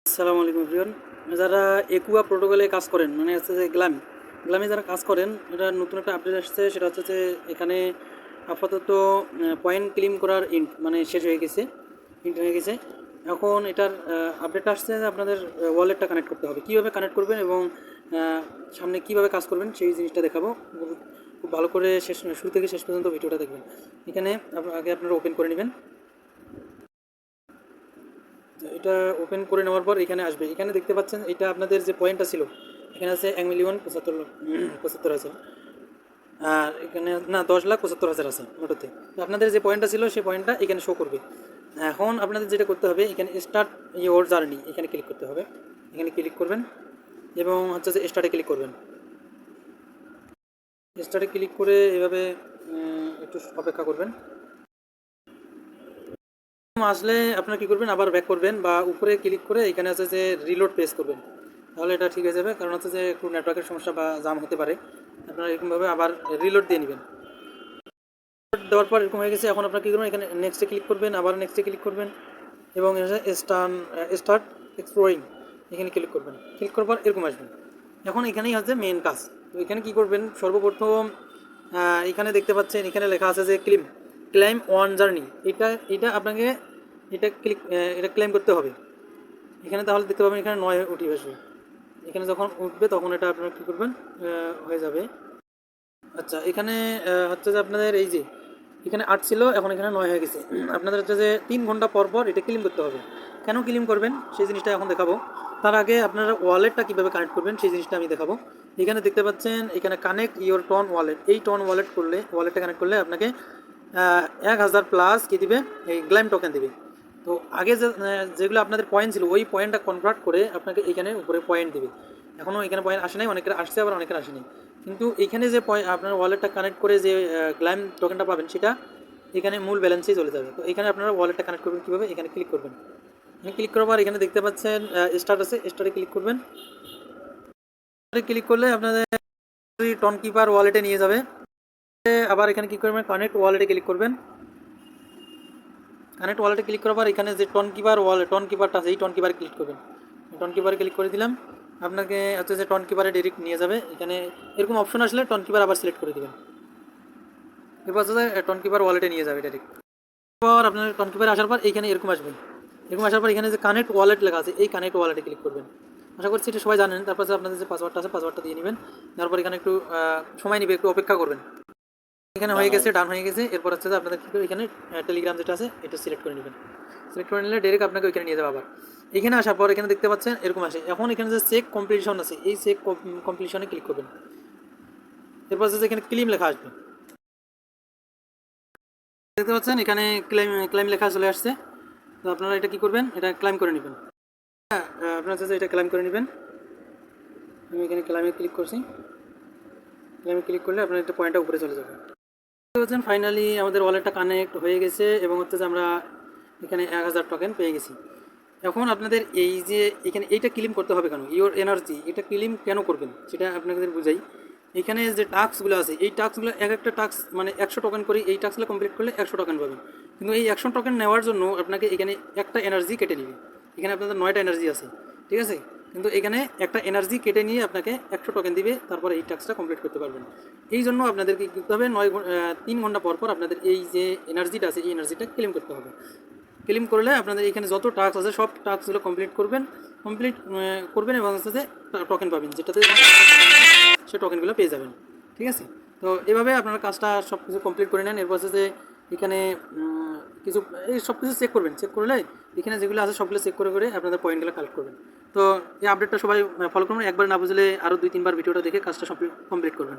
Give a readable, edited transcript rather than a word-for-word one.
আসসালামু আলাইকুম এভরিওয়ান। যারা একুয়া প্রোটোকলে কাজ করেন মানে হচ্ছে যে গ্লামে যারা কাজ করেন, এটা নতুন একটা আপডেট আসছে। সেটা হচ্ছে যে এখানে আপাতত পয়েন্ট ক্লেম করার মানে শেষ হয়ে গেছে, হয়ে গেছে। এখন এটার আপডেট আসছে যে আপনাদের ওয়ালেটটা কানেক্ট করতে হবে। কীভাবে কানেক্ট করবেন এবং সামনে কীভাবে কাজ করবেন সেই জিনিসটা দেখাবো। খুব ভালো করে শুরু থেকে শেষ পর্যন্ত ভিডিওটা দেখবেন। এখানে আগে আপনারা ওপেন করে নেবেন। এটা ওপেন করে নেওয়ার পর এখানে আসবে। এখানে দেখতে পাচ্ছেন এটা আপনাদের যে পয়েন্টটা ছিল, এখানে আছে 1,75,75,000, আর এখানে না 10,75,000 আছে মোটতে। তো আপনাদের যে পয়েন্টটা ছিল সেই পয়েন্টটা এখানে শো করবে। এখন আপনাদের যেটা করতে হবে, এখানে স্টার্ট ইওর জার্নি এখানে ক্লিক করতে হবে। এখানে ক্লিক করবেন এবং হচ্ছে যে স্টার্টে ক্লিক করবেন। স্টার্টে ক্লিক করে এভাবে একটু অপেক্ষা করবেন। আসলে আপনারা কী করবেন, আবার ব্যাক করবেন বা উপরে ক্লিক করে এখানে আছে যে রিলোড প্রেস করবেন, তাহলে এটা ঠিক হয়ে যাবে। কারণ হচ্ছে যে একটু নেটওয়ার্কের সমস্যা বা জাম হতে পারে। আপনারা এরকমভাবে আবার রিলোড দিয়ে নেবেন। দেওয়ার পর এরকম হয়ে গেছে। এখন আপনারা কী করবেন, এখানে নেক্সটে ক্লিক করবেন, আবার নেক্সটে ক্লিক করবেন এবং স্টার্ট এক্সপ্লোরিং এখানে ক্লিক করবেন। ক্লিক করার পর এরকম আসবেন। এখন এখানেই হচ্ছে মেন কাজ। তো এখানে কী করবেন, সর্বপ্রথম এখানে দেখতে পাচ্ছেন এখানে লেখা আছে যে ক্লাইম ওয়ান জার্নি। এটা আপনাকে এটা ক্লেম করতে হবে এখানে। তাহলে দেখতে পাবেন এখানে 9 উঠে আসবে। এখানে যখন উঠবে তখন এটা আপনারা কী করবেন, হয়ে যাবে। আচ্ছা, এখানে হচ্ছে যে আপনাদের এই যে এখানে 8 ছিল, এখন এখানে 9 হয়ে গেছে। আপনাদের হচ্ছে যে 3 ঘন্টা পর পর এটা ক্লেম করতে হবে। কেন ক্লেম করবেন সেই জিনিসটা এখন দেখাবো। তার আগে আপনারা ওয়ালেটটা কীভাবে কানেক্ট করবেন সেই জিনিসটা আমি দেখাবো। এখানে দেখতে পাচ্ছেন এখানে কানেক্ট ইওর টন ওয়ালেট। এই টন ওয়ালেটটা কানেক্ট করলে আপনাকে 1000 প্লাস কী দিবে, এই গ্ল্যাম টোকেন দিবে। তো আগে যেগুলো আপনাদের পয়েন্ট ছিল ওই পয়েন্টটা কনভার্ট করে আপনাকে এখানে উপরে পয়েন্ট দিবে। এখনও এখানে পয়েন্ট আসে নাই, অনেকের আসছে আবার অনেকের আসেনি। কিন্তু এখানে যে আপনার ওয়ালেটটা কানেক্ট করে যে গ্ল্যাম টোকেনটা পাবেন সেটা এখানে মূল ব্যালেন্সেই চলে যাবে। তো এখানে আপনারা ওয়ালেটটা কানেক্ট করবেন কীভাবে, এখানে ক্লিক করবেন। এখানে ক্লিক করার পর এখানে দেখতে পাচ্ছেন স্টার্ট আছে, স্টার্টে ক্লিক করবেন। ক্লিক করলে আপনাদের টন কিপার ওয়ালেটে নিয়ে যাবে। আবার এখানে কী করবেন, কানেক্ট ওয়ালেটে ক্লিক করবেন। কানেক্ট ওয়ালেটে ক্লিক করার পর এখানে যে টন কিপারটা আছে এই টন কিপারে ক্লিক করবেন। টন কিপারে ক্লিক করে দিলাম। আপনাকে হচ্ছে যে টন কিপারে ডাইরেক্ট নিয়ে যাবে। এখানে এরকম অপশন আসলে টন কিপার আবার সিলেক্ট করে দেবেন। এরপর হচ্ছে যে টন কিপার ওয়ালেটে নিয়ে যাবে ডাইরেক্ট। এরপর আপনার টন কিপারে আসার পর এখানে এরকম আসবেন। এরকম আসার পর এখানে যে কানেক্ট ওয়ালেট লেখা আছে এই কানেক্ট ওয়ালেটে ক্লিক করবেন। আশা করছি এটা সবাই জানেন। তারপর আপনাদের যে পাসওয়ার্ডটা আছে পাসওয়ার্ডটা দিয়ে নেবেন। তারপর এখানে একটু সময় নেবে, একটু অপেক্ষা করবেন। এখানে হয়ে গেছে, ডান হয়ে গেছে। এরপর হচ্ছে যে আপনাদের কী করে এখানে টেলিগ্রাম যেটা আছে এটা সিলেক্ট করে নেবেন। সিলেক্ট করে নিলে ডাইরেক্ট আপনাকে ওইখানে নিয়ে যাবে। আবার এখানে আসার পর এখানে দেখতে পাচ্ছেন এরকম আসে। এখন এখানে যে চেক কমপ্লিশন আছে এই চেক কমপ্লিশনে ক্লিক করবেন। এরপর হচ্ছে এখানে ক্লেম লেখা আসবে। দেখতে পাচ্ছেন এখানে ক্লেম লেখা চলে আসছে। তো আপনারা এটা কী করবেন, এটা ক্লেম করে নেবেন। হ্যাঁ, আপনারা হচ্ছে এটা ক্লেম করে নেবেন। আমি এখানে ক্লেমে ক্লিক করছি। ক্লেমে ক্লিক করলে আপনার একটা পয়েন্টটা উপরে চলে যাবে। দেখতে পাচ্ছেন ফাইনালি আমাদের ওয়ালেটটা কানেক্ট হয়ে গেছে এবং হচ্ছে যে আমরা এখানে 1000 টোকেন পেয়ে গেছি। এখন আপনাদের এই যে এখানে এইটা ক্লেম করতে হবে কেন, ইওর এনার্জি, এটা ক্লেম কেন করবেন সেটা আপনাদের বুঝাই। এখানে যে টাস্কগুলো আছে এই টাস্কগুলো এক একটা টাস্ক মানে 100 টোকেন করে, এই টাস্কগুলো কমপ্লিট করলে 100 টোকেন পাবেন। কিন্তু এই 100 টোকেন নেওয়ার জন্য আপনাকে এখানে একটা এনার্জি কেটে নেবে। এখানে আপনাদের 9টা এনার্জি আছে, ঠিক আছে। কিন্তু এখানে একটা এনার্জি কেটে নিয়ে আপনাকে 100 টোকেন দিবে, তারপরে এই টাস্কটা কমপ্লিট করতে পারবেন। এই জন্য আপনাদেরকে কী করতে হবে, 3 ঘন্টা পর পর আপনাদের এই যে এনার্জিটা আছে এই এনার্জিটা ক্লেম করতে হবে। ক্লেম করলে আপনাদের এখানে যত টাস্ক আছে সব টাস্কগুলো কমপ্লিট করবেন এবং হচ্ছে যে টোকেন পাবেন, যেটাতে সে টোকেনগুলো পেয়ে যাবেন, ঠিক আছে। তো এভাবে আপনারা কাজটা সব কিছু কমপ্লিট করে নেন। এরপর হচ্ছে যে এখানে কিছু এই সব কিছু চেক করবেন। চেক করলে এখানে যেগুলো আছে সবগুলো চেক করে করে আপনাদের পয়েন্টগুলো কালেক্ট করবেন। তো এই আপডেটটা সবাই ফলো করবেন। একবার না বুঝলে আরও 2-3 বার ভিডিওটা দেখে কাজটা কমপ্লিট করবেন।